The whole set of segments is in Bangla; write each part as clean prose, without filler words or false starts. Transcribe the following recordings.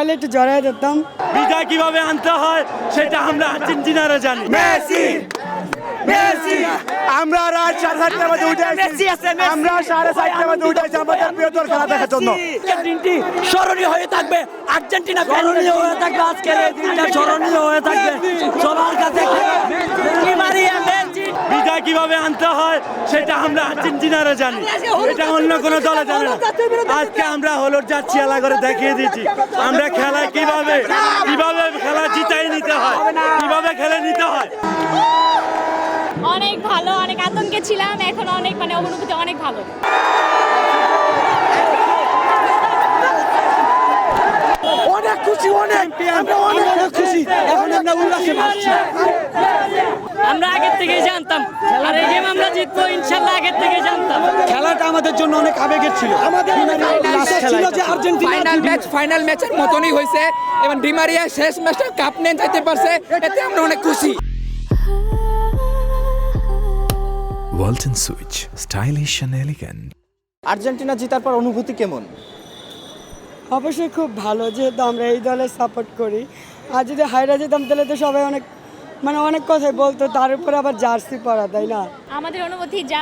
পাইলে একটু জড়াই দিতাম। বিজয় কিভাবে আনতে হয় সেটা আমরা আর্জেন্টিনারা জানি। মেসি মেসি আমরা রাত 7:30টার মধ্যে উঠে আসছি, আমরা 4:30টার মধ্যে উঠে আসছি আমাদের প্রিয় দল খেলা দেখার জন্য। দিনটি স্মরণীয় হয়ে থাকবে, আর্জেন্টিনা স্মরণীয় হয়ে থাকবে, আজকের এই দিনটা স্মরণীয় হয়ে থাকবে সবার কাছে। বিজয় কিভাবে আনতে হয় সেটা আমরা আর্জেন্টিনারা জানি, এটা অন্য কোনো দলে জানে না। আজকে আমরা হলুদ জার্সি এলা করে দেখিয়ে দিচ্ছি আমরা খেলা কিভাবে খেলা জিতাই নিতে হয়, কিভাবে খেলে নিতে হয়। অনেক ভালো, অনেক আতঙ্কে ছিলাম, এখন অনেক অনুভূতি অনেক ভালো। অনেক খুশি, অনেক খুশি, এখন আমরা উল্লাসে ভাসছি। আমরা আগের থেকেই জানতাম আর এই গেম আমরা জিতবো ইনশাআল্লাহ, আগের থেকেই জানতাম। খেলাটা আমাদের জন্য অনেক আবেগের ছিল, ফাইনাল ম্যাচের মতনই হয়েছে এবং ডিমারিয়া শেষ ম্যাচটা কাপ নিয়ে যেতে পারছে, এতে আমরা অনেক খুশি। Walton switch, stylish and elegant. Argentina জেতার পর অনুভূতি কেমন? অবশ্যই খুব ভালো, যেহেতু আমরা এই দলে সাপোর্ট করি। আর যদি হাইরা যেতাম তাহলে তো সবাই অনেক কথাই বলতো, তার উপরে আবার জার্সি পরা, তাই না? আমাদের অনুভূতি যা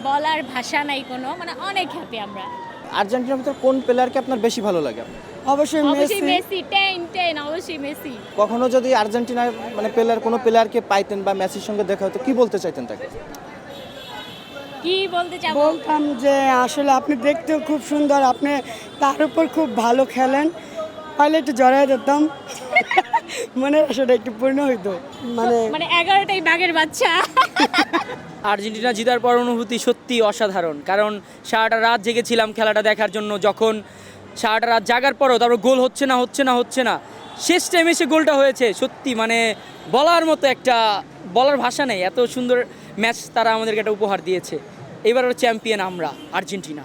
বলার ভাষা নাই কোনো, অনেক হ্যাপি আমরা। আর্জেন্টিনার ভিতর কোন প্লেয়ারকে আপনার বেশি ভালো লাগে? অবশ্যই অবশ্যই মেসি। মেসি, 10 অবশ্যই মেসি। কখনো যদি আর্জেন্টিনার কোনো প্লেয়ারকে পাইতেন বা মেসির সঙ্গে দেখা হতো, কি বলতে চাইতেন তাকে? কি বলতে চাবো? বলতাম যে আসলে আপনি দেখতেও খুব সুন্দর, আপনি তার উপর খুব ভালো খেলেন, পাইলে একটু জড়াই দিতাম, সেটা একটু পূর্ণ হইতো। 11টাই বাঘের বাচ্চা। আর্জেন্টিনা জেতার পর অনুভূতি সত্যি অসাধারণ, কারণ সারাটা রাত জেগেছিলাম খেলাটা দেখার জন্য। যখন সারাটা রাত জাগার পরও তারপর গোল হচ্ছে না, শেষ টাইমে এসে গোলটা হয়েছে, সত্যি বলার মতো বলার ভাষা নেই। এত সুন্দর ম্যাচ তারা আমাদেরকে একটা উপহার দিয়েছে। এবারও চ্যাম্পিয়ন আমরা, আর্জেন্টিনা।